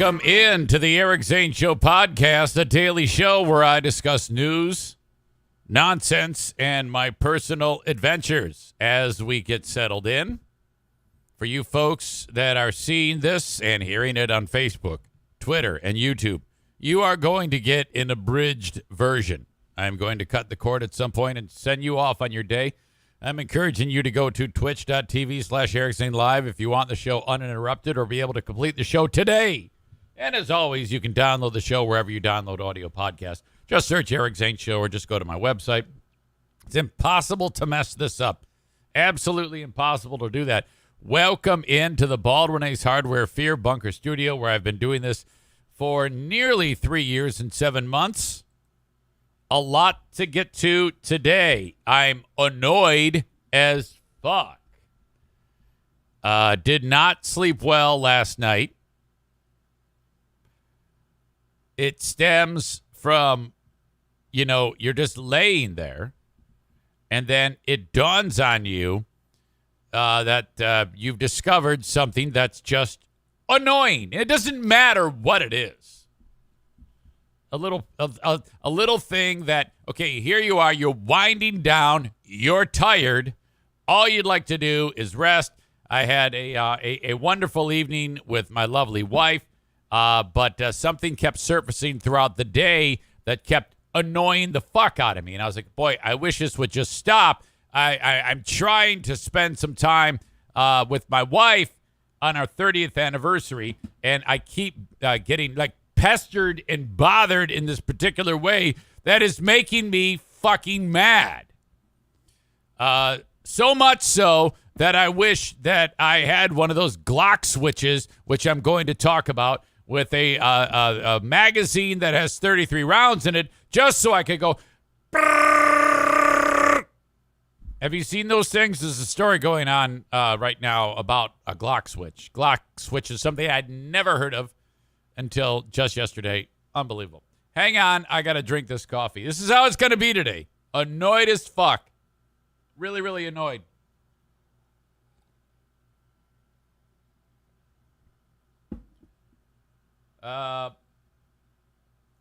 Welcome in to the Eric Zane Show podcast, a daily show where I discuss news, nonsense, and my personal adventures as we get settled in. For you folks that are seeing this and hearing it on Facebook, Twitter, and YouTube, you are going to get an abridged version. I'm going to cut the cord at some point and send you off on your day. I'm encouraging you to go to twitch.tv/EricZaneLive if you want the show uninterrupted or be able to complete the show today. And as always, you can download the show wherever you download audio podcasts. Just search Eric Zane Show or just go to my website. It's impossible to mess this up. Absolutely impossible to do that. Welcome into the Baldwin Ace Hardware Fear Bunker Studio, where I've been doing this for nearly 3 years and 7 months. A lot to get to today. I'm annoyed as fuck. Did not sleep well last night. It stems from, you're just laying there, and then it dawns on you that you've discovered something that's just annoying. It doesn't matter what it is. A little thing that, okay, here you are, you're winding down, you're tired. All you'd like to do is rest. I had a wonderful evening with my lovely wife, but something kept surfacing throughout the day that kept annoying the fuck out of me. And I was like, boy, I wish this would just stop. I'm trying to spend some time with my wife on our 30th anniversary, and I keep getting pestered and bothered in this particular way that is making me fucking mad. So much so that I wish that I had one of those Glock switches, which I'm going to talk about, with a magazine that has 33 rounds in it, just so I could go. Have you seen those things? There's a story going on right now about a Glock switch. Glock switch is something I'd never heard of until just yesterday. Unbelievable. Hang on. I got to drink this coffee. This is how it's going to be today. Annoyed as fuck. Really, really annoyed.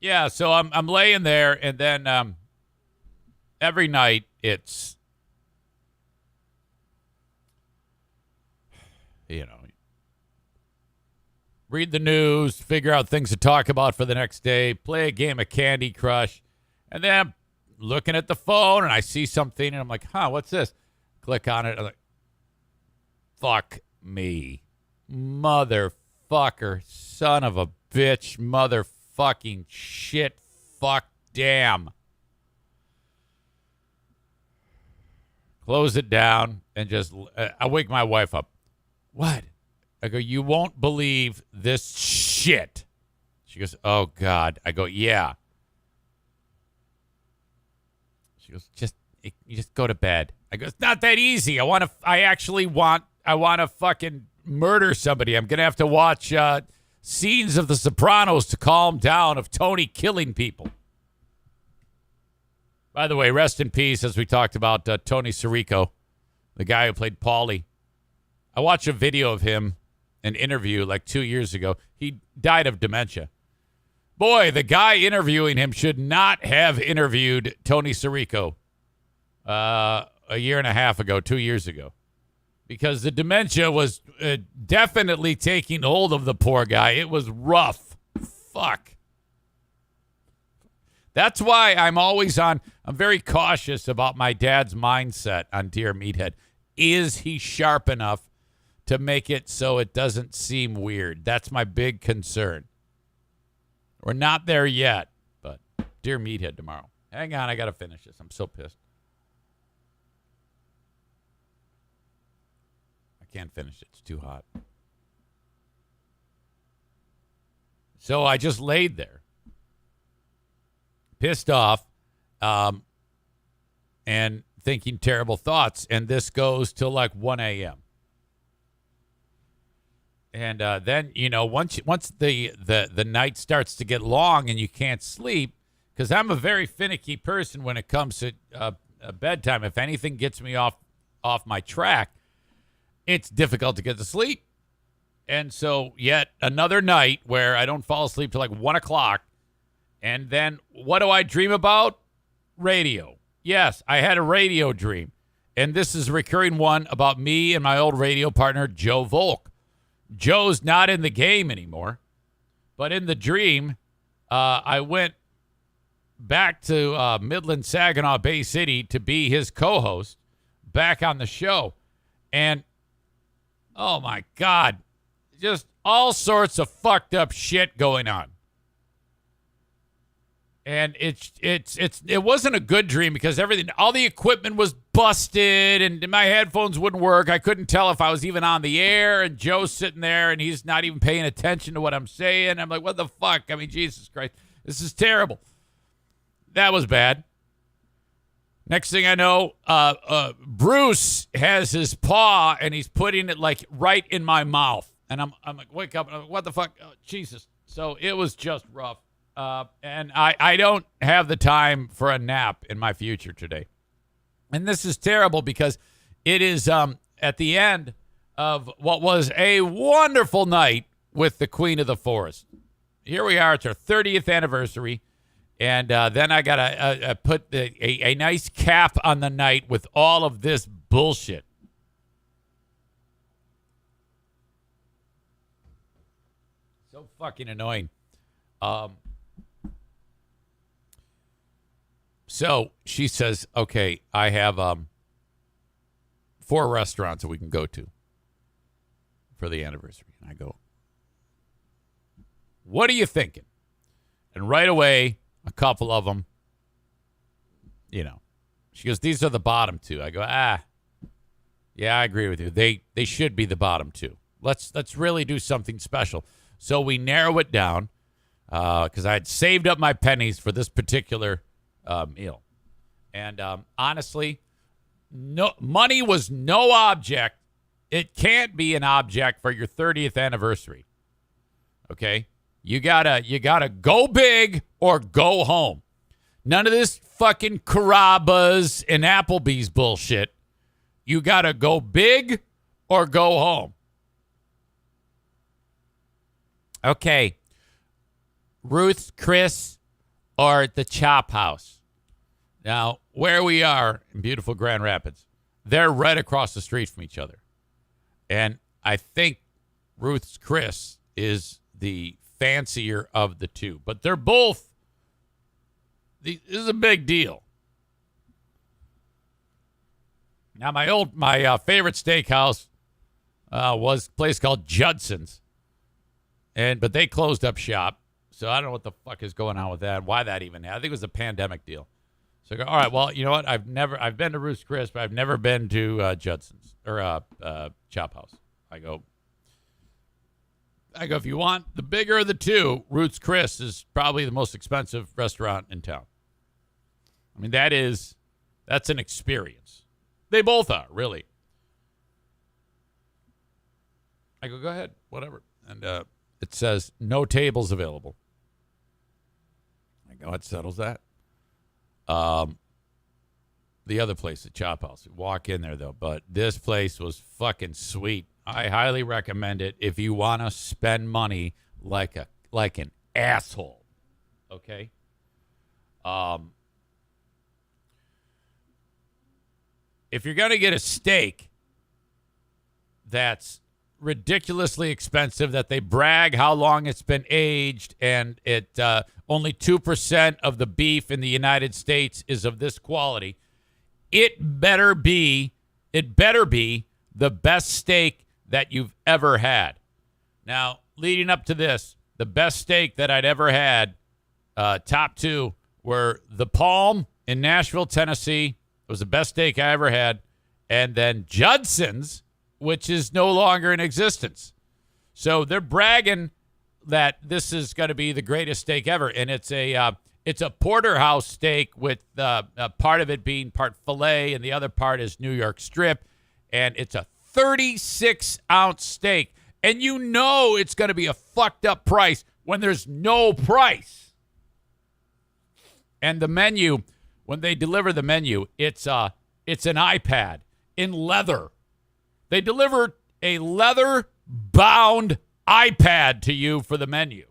Yeah, so I'm laying there, and then every night it's, read the news, figure out things to talk about for the next day, play a game of Candy Crush, and then I'm looking at the phone, and I see something, and I'm like, what's this? Click on it. I'm like, fuck me. Motherfucker. Son of a bitch. Motherfucking shit. Fuck damn. Close it down, and just, I wake my wife up. What? I go, you won't believe this shit. She goes, oh, God. I go, yeah. She goes, you just go to bed. I go, it's not that easy. I want to fucking murder somebody. I'm going to have to watch scenes of The Sopranos to calm down of Tony killing people. By the way, rest in peace, as we talked about Tony Sirico, the guy who played Paulie. I watched a video of him, an interview 2 years ago. He died of dementia. Boy, the guy interviewing him should not have interviewed Tony Sirico a year and a half ago, 2 years ago, because the dementia was definitely taking hold of the poor guy. It was rough. Fuck. That's why I'm very cautious about my dad's mindset on Dear Meathead. Is he sharp enough to make it so it doesn't seem weird? That's my big concern. We're not there yet, but Dear Meathead tomorrow. Hang on, I got to finish this. I'm so pissed. I can't finish it. It's too hot. So I just laid there, pissed off, and thinking terrible thoughts, and this goes till 1 a.m. And then, once the night starts to get long and you can't sleep, because I'm a very finicky person when it comes to bedtime. If anything gets me off my track, it's difficult to get to sleep. And so yet another night where I don't fall asleep till like 1 o'clock. And then what do I dream about? Radio. Yes, I had a radio dream. And this is a recurring one about me and my old radio partner, Joe Volk. Joe's not in the game anymore. But in the dream, I went back to Midland, Saginaw Bay City to be his co-host back on the show. And, oh, my God, just all sorts of fucked up shit going on. And it wasn't a good dream because all the equipment was busted and my headphones wouldn't work. I couldn't tell if I was even on the air, and Joe's sitting there and he's not even paying attention to what I'm saying. I'm like, what the fuck? I mean, Jesus Christ, this is terrible. That was bad. Next thing I know, Bruce has his paw and he's putting it like right in my mouth. And I'm like, wake up. I'm like, what the fuck? Oh, Jesus. So it was just rough. And I don't have the time for a nap in my future today. And this is terrible because it is at the end of what was a wonderful night with the Queen of the Forest. Here we are. It's our 30th anniversary. And then I got to put a nice cap on the night with all of this bullshit. So fucking annoying. So she says, okay, I have 4 restaurants that we can go to for the anniversary. And I go, what are you thinking? And right away, a couple of them, she goes, these are the bottom 2. I go, yeah, I agree with you. They should be the bottom 2. Let's really do something special. So we narrow it down because I had saved up my pennies for this particular meal. And honestly, money was no object. It can't be an object for your 30th anniversary. Okay? You gotta go big or go home. None of this fucking Carrabba's and Applebee's bullshit. You gotta go big or go home. Okay. Ruth's Chris or the Chop House. Now, where we are in beautiful Grand Rapids, they're right across the street from each other. And I think Ruth's Chris is the fancier of the two. But they're both, this is a big deal. Now, my favorite steakhouse was a place called Judson's. But they closed up shop. So I don't know what the fuck is going on with that. Why that even happened. I think it was a pandemic deal. So I go, all right, well, you know what? I've been to Ruth's Chris, but I've never been to Judson's or Chop House. I go, if you want the bigger of the two, Ruth's Chris is probably the most expensive restaurant in town. I mean, that's an experience. They both are, really. I go ahead, whatever. And it says no tables available. I go, it settles that. The other place, the Chop House, walk in there though, but this place was fucking sweet. I highly recommend it if you want to spend money like an asshole. Okay. If you're going to get a steak that's ridiculously expensive, that they brag how long it's been aged, and it only 2% of the beef in the United States is of this quality, it better be the best steak that you've ever had. Now, leading up to this, the best steak that I'd ever had, top 2, were the Palm in Nashville, Tennessee. It was the best steak I ever had. And then Judson's, which is no longer in existence. So they're bragging that this is going to be the greatest steak ever. And it's a porterhouse steak with part of it being part filet and the other part is New York strip. And it's a 36-ounce steak. And you know it's going to be a fucked up price when there's no price. And the menu, when they deliver the menu, it's an iPad in leather. They delivered a leather bound iPad to you for the menu.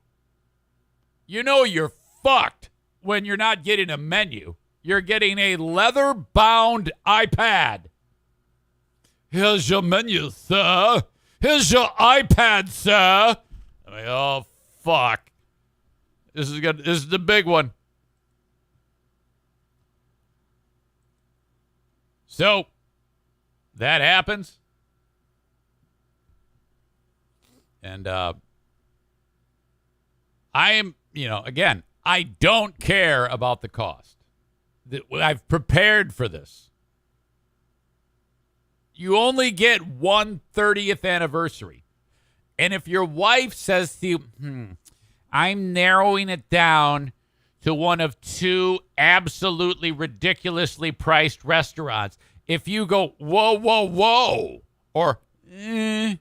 You know you're fucked when you're not getting a menu. You're getting a leather-bound iPad. Here's your menu, sir. Here's your iPad, sir. I'm like, oh, fuck. This is good. This is the big one. So, that happens. And I am, again, I don't care about the cost. I've prepared for this. You only get one 30th anniversary. And if your wife says to you, I'm narrowing it down to one of two absolutely ridiculously priced restaurants, if you go, whoa, whoa, whoa, or, you're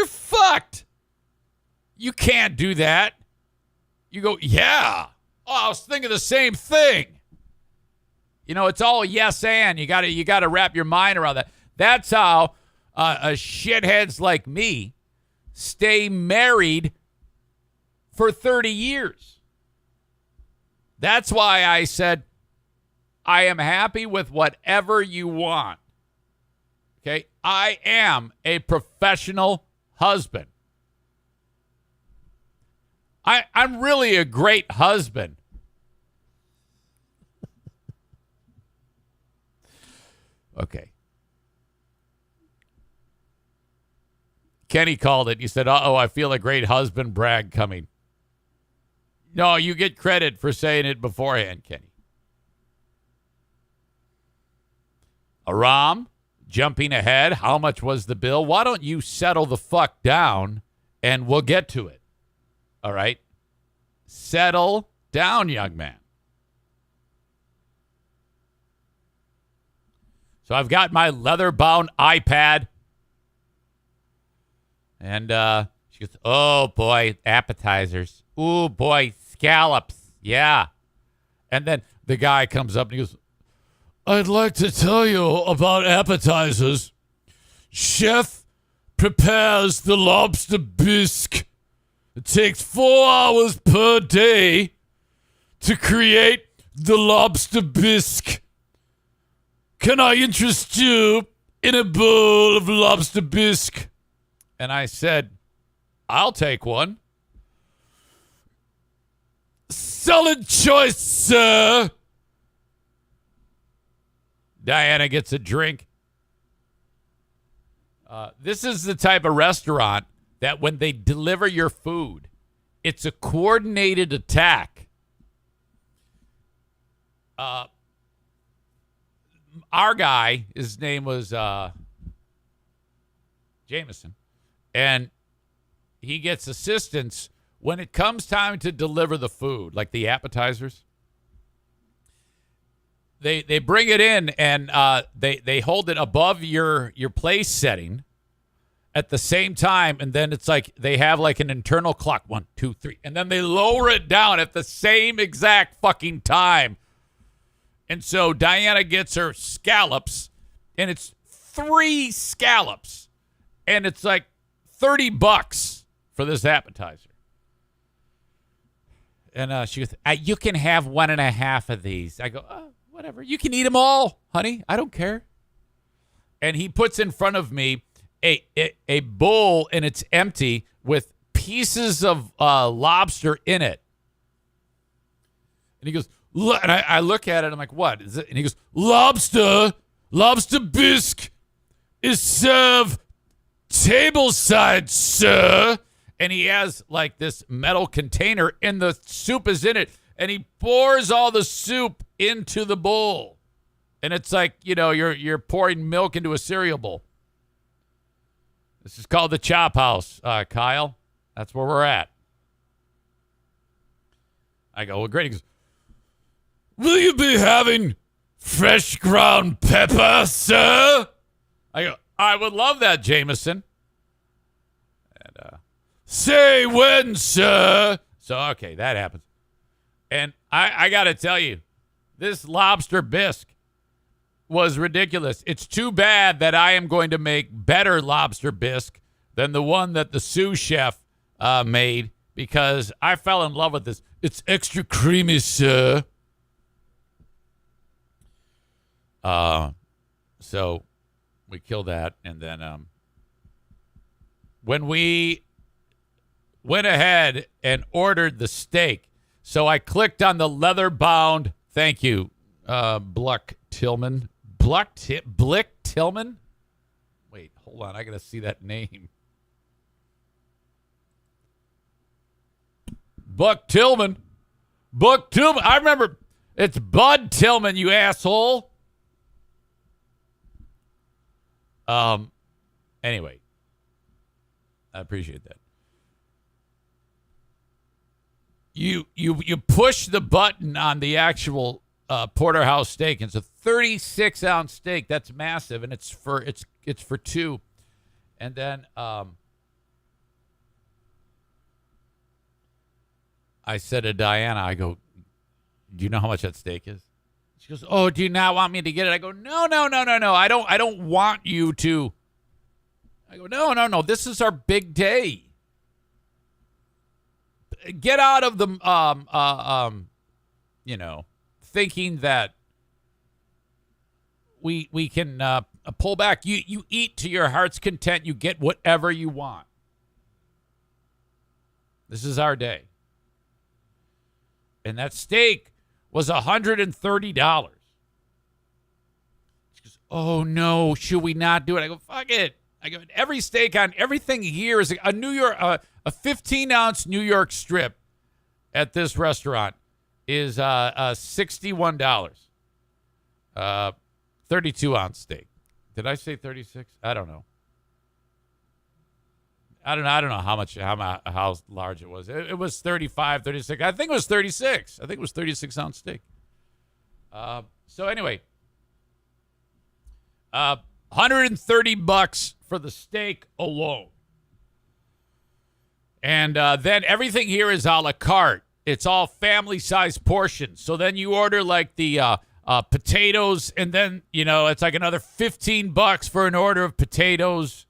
fucked. You can't do that. You go, yeah. Oh, I was thinking the same thing. It's all yes and. You gotta wrap your mind around that. That's how shitheads like me stay married for 30 years. That's why I said, I am happy with whatever you want. Okay? I am a professional husband. I'm really a great husband. Okay. Kenny called it. He said, uh-oh, I feel a great husband brag coming. No, you get credit for saying it beforehand, Kenny. Aram, jumping ahead. How much was the bill? Why don't you settle the fuck down and we'll get to it? All right? Settle down, young man. So I've got my leather-bound iPad. And she goes, oh, boy, appetizers. Ooh, boy, scallops. Yeah. And then the guy comes up and he goes, I'd like to tell you about appetizers. Chef prepares the lobster bisque. It takes 4 hours per day to create the lobster bisque. Can I interest you in a bowl of lobster bisque? And I said, I'll take one. Solid choice, sir. Diana gets a drink. This is the type of restaurant that when they deliver your food, it's a coordinated attack. Our guy, his name was Jameson, and he gets assistance when it comes time to deliver the food, like the appetizers. They bring it in and they hold it above your place setting at the same time, and then it's like they have like an internal clock, 1, 2, 3, and then they lower it down at the same exact fucking time. And so Diana gets her scallops, and it's 3 scallops, and it's like $30 for this appetizer. And she goes, you can have 1.5 of these. I go, oh, whatever. You can eat them all, honey. I don't care. And he puts in front of me a bowl, and it's empty with pieces of lobster in it. And he goes, look, and I look at it. I'm like, what is it? And he goes, lobster bisque is served tableside, sir. And he has like this metal container, and the soup is in it. And he pours all the soup into the bowl. And it's like, you're pouring milk into a cereal bowl. This is called the Chop House, Kyle. That's where we're at. I go, well, great. He goes, will you be having fresh ground pepper, sir? I go, I would love that, Jameson. And say when, sir. So, okay, that happens. And I got to tell you, this lobster bisque was ridiculous. It's too bad that I am going to make better lobster bisque than the one that the sous chef made because I fell in love with this. It's extra creamy, sir. So we killed that, and then when we went ahead and ordered the steak, so I clicked on the leather-bound. Thank you, Blick Tillman. Blick Tillman. Wait, hold on. I gotta see that name. Buck Tillman. Buck Tillman. I remember. It's Bud Tillman, you asshole. Anyway, I appreciate that. You push the button on the actual porterhouse steak. It's a 36-ounce steak. That's massive, and it's for two. And then I said to Diana, I go, "Do you know how much that steak is?" She goes, "Oh, do you not want me to get it?" I go, No. I don't want you to. I go, No. This is our big day. Get out of the thinking that we can pull back. You eat to your heart's content. You get whatever you want. This is our day. And that steak was $130. She goes, "Oh no, should we not do it?" I go, "Fuck it." I go, every steak on everything here is a New York, a 15-ounce New York strip at this restaurant is $61. 32-ounce steak. Did I say 36? I don't know. I don't know how large it was. It was 35, 36. I think it was 36. I think it was 36-ounce steak. So anyway, $130 for the steak alone. And then everything here is a la carte. It's all family-sized portions. So then you order like the potatoes, and then, it's like another $15 for an order of potatoes.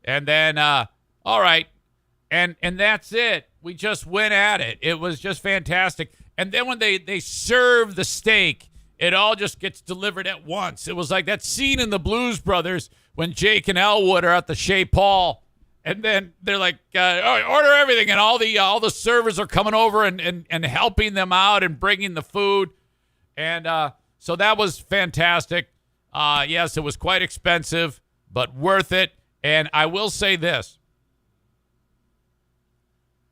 And then, all right. And that's it. We just went at it. It was just fantastic. And then when they serve the steak, it all just gets delivered at once. It was like that scene in the Blues Brothers when Jake and Elwood are at the Chez Paul, and then they're like, all right, order everything, and all the servers are coming over and helping them out and bringing the food. And so that was fantastic. Yes, it was quite expensive, but worth it. And I will say this.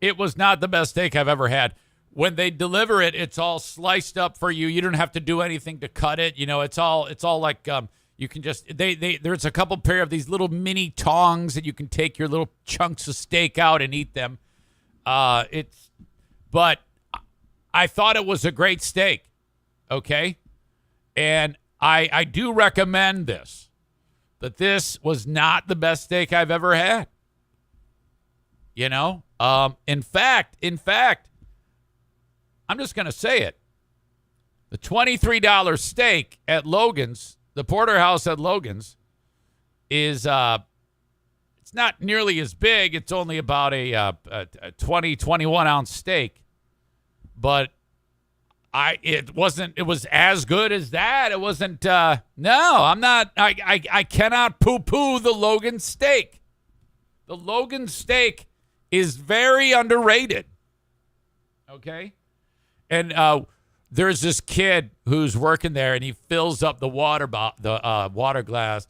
It was not the best steak I've ever had. When they deliver it, it's all sliced up for you. You don't have to do anything to cut it. It's all like you can just there's a couple pair of these little mini tongs that you can take your little chunks of steak out and eat them. But I thought it was a great steak. Okay? And I do recommend this. But this was not the best steak I've ever had. In fact, I'm just going to say it. The $23 steak at Logan's, the porterhouse at Logan's, is it's not nearly as big. It's only about a 21-ounce steak. But it was as good as that. It wasn't, no, I'm not, I cannot poo-poo the Logan steak. The Logan steak is very underrated. Okay? And there's this kid who's working there, and he fills up the water glass.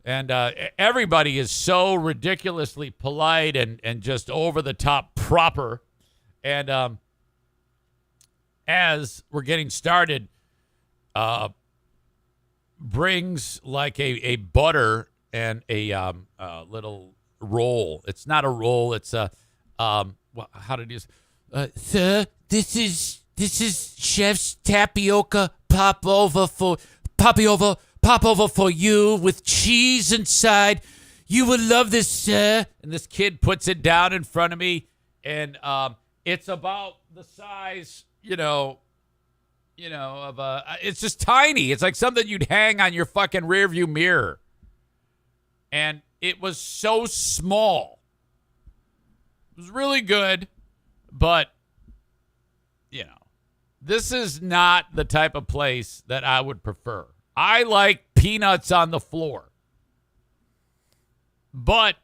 And everybody is so ridiculously polite and just over the top proper. And as we're getting started, brings like a butter and a little roll. It's not a roll. It's a how did you say? Sir, this is chef's tapioca popover for you with cheese inside. You will love this, sir. And this kid puts it down in front of me, and it's about the size, of it's just tiny. It's like something you'd hang on your fucking rearview mirror. And it was so small. It was really good, but, you know, this is not the type of place that I would prefer. I like peanuts on the floor. But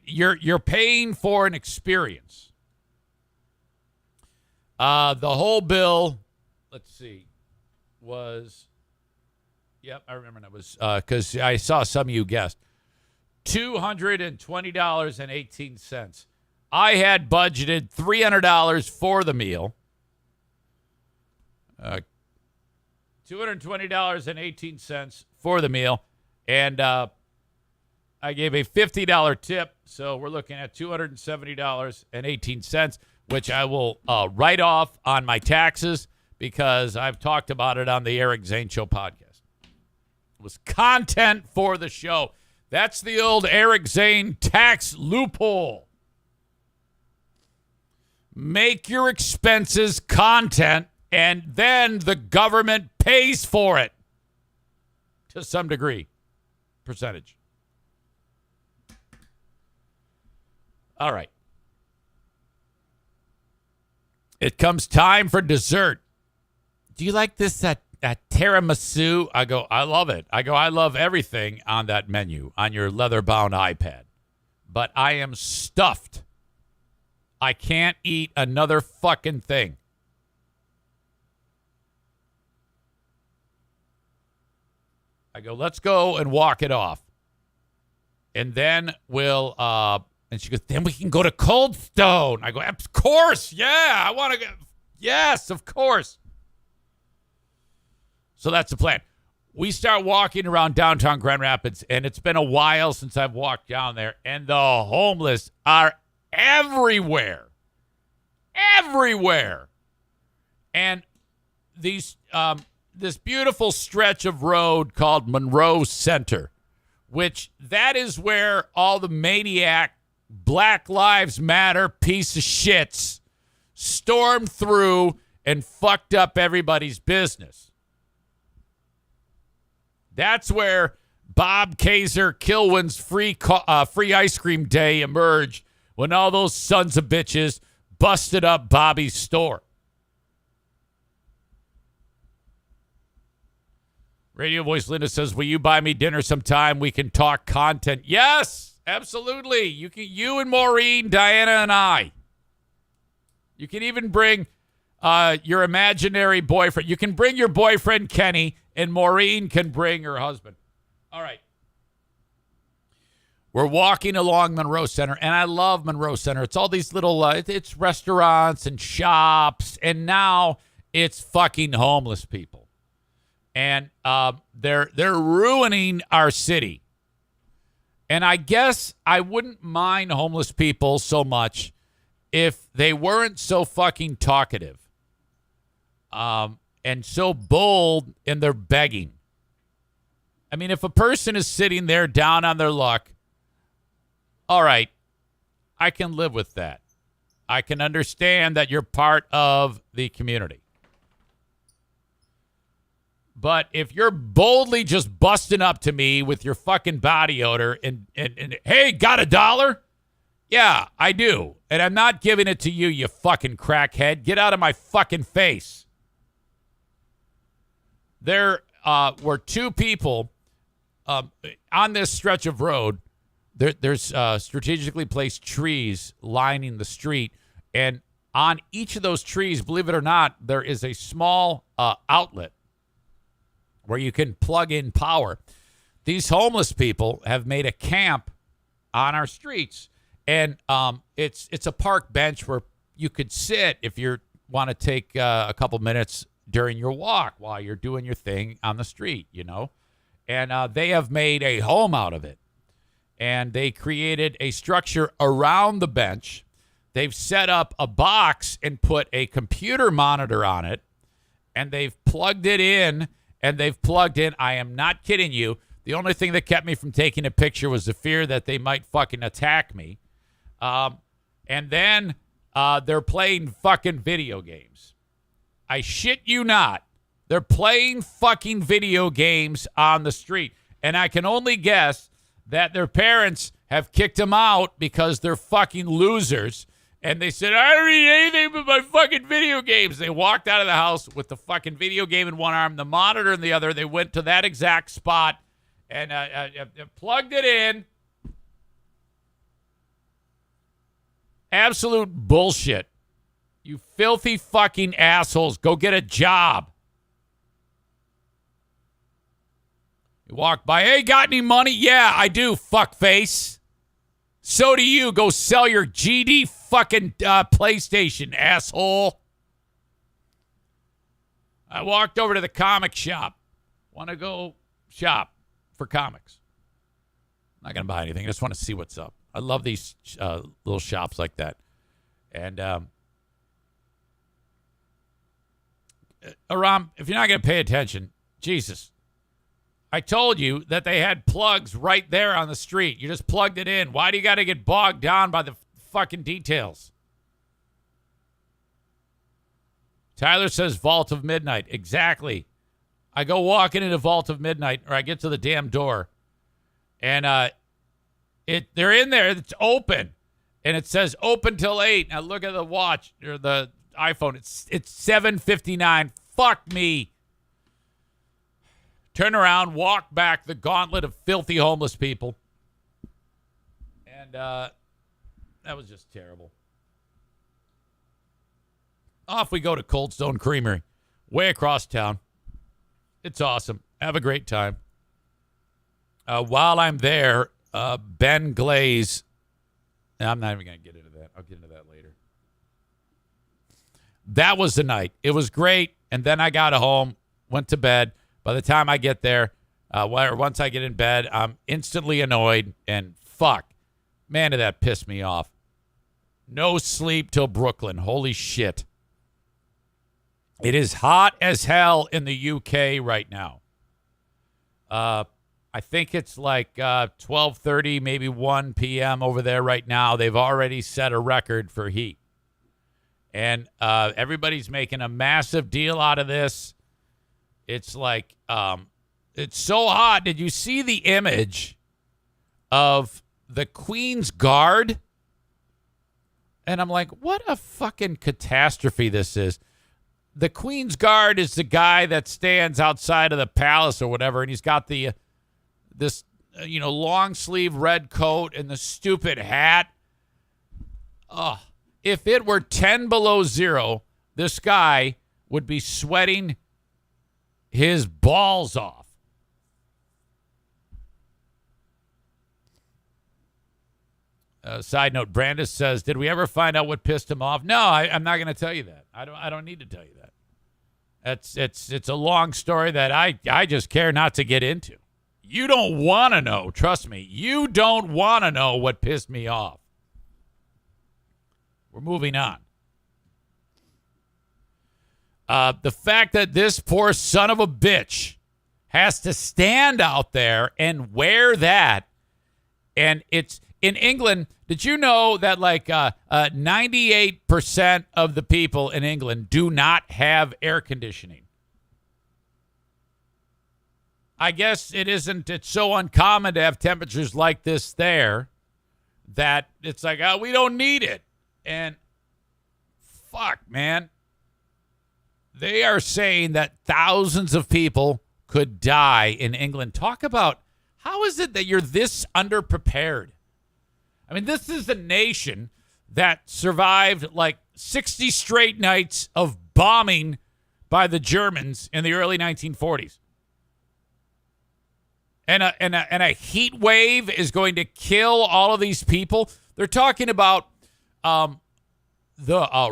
you're paying for an experience. The whole bill, let's see, was, yep, I remember that was, because I saw some of you guessed, $220.18. I had budgeted $300 for the meal. $220.18 for the meal. And I gave a $50 tip, so we're looking at $270.18, which I will write off on my taxes because I've talked about it on the Eric Zane Show podcast. It was content for the show. That's the old Eric Zane tax loophole. Make your expenses content, and then the government pays for it to some degree, percentage. All right. It comes time for dessert. Do you like this that tiramisu? I go, I love it. I go, I love everything on that menu on your leather-bound iPad. But I am stuffed. I can't eat another fucking thing. I go, let's go and walk it off. And then we'll, and she goes, then we can go to Cold Stone. I go, of course, yeah, I want to go. Yes, of course. So that's the plan. We start walking around downtown Grand Rapids, and it's been a while since I've walked down there, and the homeless are everywhere. Everywhere. And these this beautiful stretch of road called Monroe Center, which that is where all the maniac Black Lives Matter piece of shits stormed through and fucked up everybody's business. That's where Bob Kaiser Kilwin's free ice cream day emerged when all those sons of bitches busted up Bobby's store. Radio voice Linda says, will you buy me dinner sometime? We can talk content. Yes, absolutely. You and Maureen, Diana, and I. You can even bring your imaginary boyfriend. You can bring your boyfriend, Kenny, and Maureen can bring her husband. All right. We're walking along Monroe Center, and I love Monroe Center. It's all these little, it's restaurants and shops, and now it's fucking homeless people. And they're ruining our city. And I guess I wouldn't mind homeless people so much if they weren't so fucking talkative and so bold in their begging. I mean, if a person is sitting there down on their luck, all right, I can live with that. I can understand that you're part of the community. But if you're boldly just busting up to me with your fucking body odor and hey, got $1? Yeah, I do. And I'm not giving it to you, you fucking crackhead. Get out of my fucking face. There were two people on this stretch of road. There's strategically placed trees lining the street. And on each of those trees, believe it or not, there is a small outlet where you can plug in power. These homeless people have made a camp on our streets. And it's a park bench where you could sit if you want to take a couple minutes during your walk while you're doing your thing on the street, you know. And they have made a home out of it. And they created a structure around the bench. They've set up a box and put a computer monitor on it. And they've plugged it in. And they've plugged in, I am not kidding you, the only thing that kept me from taking a picture was the fear that they might fucking attack me. And then they're playing fucking video games. I shit you not. They're playing fucking video games on the street. And I can only guess that their parents have kicked them out because they're fucking losers. And they said, I don't need anything but my fucking video games. They walked out of the house with the fucking video game in one arm, the monitor in the other. They went to that exact spot and plugged it in. Absolute bullshit. You filthy fucking assholes. Go get a job. You walk by, hey, got any money? Yeah, I do, fuckface. So do you. Go sell your GD fucking PlayStation, asshole. I walked over to the comic shop. Want to go shop for comics. I'm not going to buy anything. I just want to see what's up. I love these little shops like that. And, Aram, if you're not going to pay attention, Jesus. I told you that they had plugs right there on the street. You just plugged it in. Why do you got to get bogged down by the fucking details? Tyler says Vault of Midnight. Exactly. I go walking into Vault of Midnight, or I get to the damn door, and they're in there. It's open, and it says open till 8. Now look at the watch or the iPhone. It's 7:59. Fuck me. Turn around, walk back the gauntlet of filthy homeless people. And that was just terrible. Off we go to Cold Stone Creamery, way across town. It's awesome. Have a great time. While I'm there, Ben Glaze. I'm not even going to get into that. I'll get into that later. That was the night. It was great. And then I got home, went to bed. By the time I get there, once I get in bed, I'm instantly annoyed. And fuck, man, did that piss me off. No sleep till Brooklyn. Holy shit. It is hot as hell in the UK right now. I think it's like 12:30, maybe 1 p.m. over there right now. They've already set a record for heat. And everybody's making a massive deal out of this. It's like, it's so hot. Did you see the image of the Queen's Guard? And I'm like, what a fucking catastrophe this is. The Queen's Guard is the guy that stands outside of the palace or whatever, and he's got this long sleeve red coat and the stupid hat. Oh, if it were 10 below zero, this guy would be sweating his balls off. Side note, Brandis says, did we ever find out what pissed him off? No, I'm not going to tell you that. I don't need to tell you that. It's a long story that I just care not to get into. You don't want to know. Trust me. You don't want to know what pissed me off. We're moving on. The fact that this poor son of a bitch has to stand out there and wear that, and it's in England. Did you know that 98% of the people in England do not have air conditioning? I guess it's so uncommon to have temperatures like this there that it's like, oh, we don't need it. And fuck, man. They are saying that thousands of people could die in England. Talk about how is it that you're this underprepared? I mean, this is a nation that survived like 60 straight nights of bombing by the Germans in the early 1940s. And a heat wave is going to kill all of these people. They're talking about the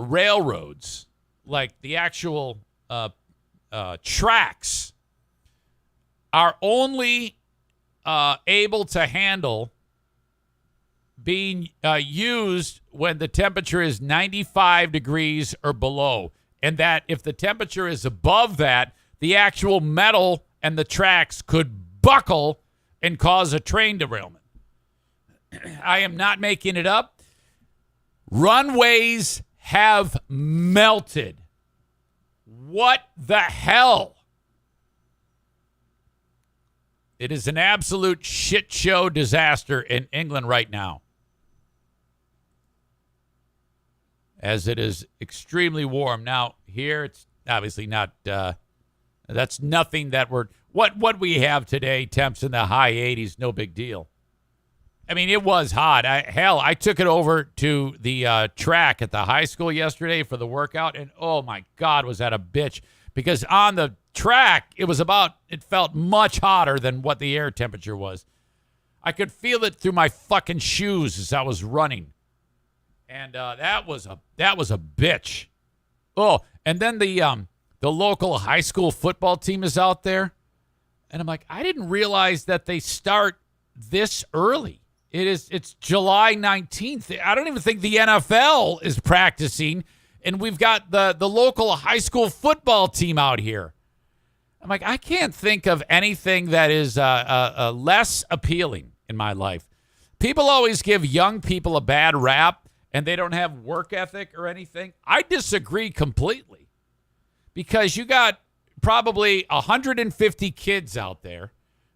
railroads, like the actual tracks, are only able to handle being used when the temperature is 95 degrees or below. And that if the temperature is above that, the actual metal and the tracks could buckle and cause a train derailment. I am not making it up. Runways have melted. What the hell? It is an absolute shit show disaster in England right now, as it is extremely warm. Now, here it's obviously not, that's nothing that what we have today, temps in the high 80s, no big deal. I mean, it was hot. I took it over to the track at the high school yesterday for the workout, and oh my God, was that a bitch. Because on the track, it felt much hotter than what the air temperature was. I could feel it through my fucking shoes as I was running. And that was a bitch. Oh, and then the local high school football team is out there. And I'm like, I didn't realize that they start this early. It's July 19th. I don't even think the NFL is practicing. And we've got the local high school football team out here. I'm like, I can't think of anything that is less appealing in my life. People always give young people a bad rap, and they don't have work ethic or anything. I disagree completely, because you got probably 150 kids out there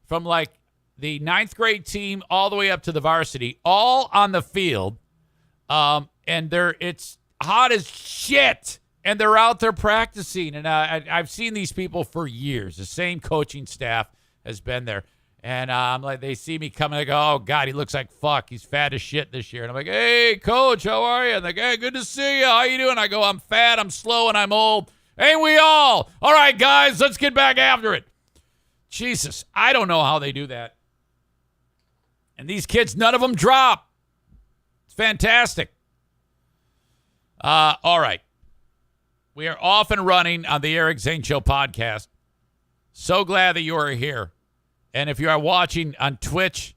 from like the 9th grade team all the way up to the varsity, all on the field, and it's hot as shit, and they're out there practicing. And I've seen these people for years. The same coaching staff has been there. And I'm like, they see me coming, they go, oh, God, he looks like fuck. He's fat as shit this year. And I'm like, hey, coach, how are you? And they're like, hey, good to see you. How you doing? I go, I'm fat, I'm slow, and I'm old. Ain't we all? All right, guys, let's get back after it. Jesus, I don't know how they do that. And these kids, none of them drop. It's fantastic. All right. We are off and running on the Eric Zane Show podcast. So glad that you are here. And if you are watching on Twitch,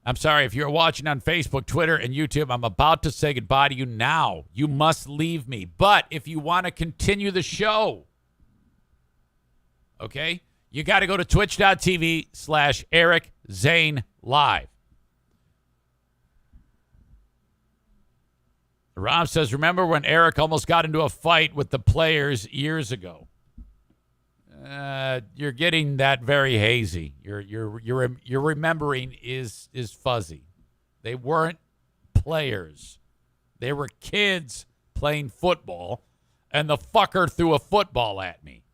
if you're watching on Facebook, Twitter, and YouTube, I'm about to say goodbye to you now. You must leave me. But if you want to continue the show, okay, you got to go to twitch.tv/Eric Zane Live. Rob says, remember when Eric almost got into a fight with the players years ago? You're getting that very hazy. Your remembering is fuzzy. They weren't players. They were kids playing football, and the fucker threw a football at me.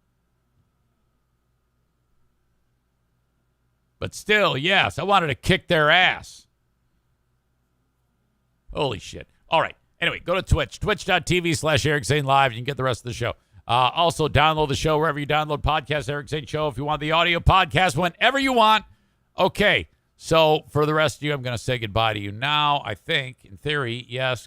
But still, yes, I wanted to kick their ass. Holy shit. All right. Anyway, go to Twitch, twitch.tv/Eric Zane Live. You can get the rest of the show. Also, download the show wherever you download podcasts, Eric Zane Show. If you want the audio podcast, whenever you want. Okay, so for the rest of you, I'm going to say goodbye to you now. I think, in theory, yes,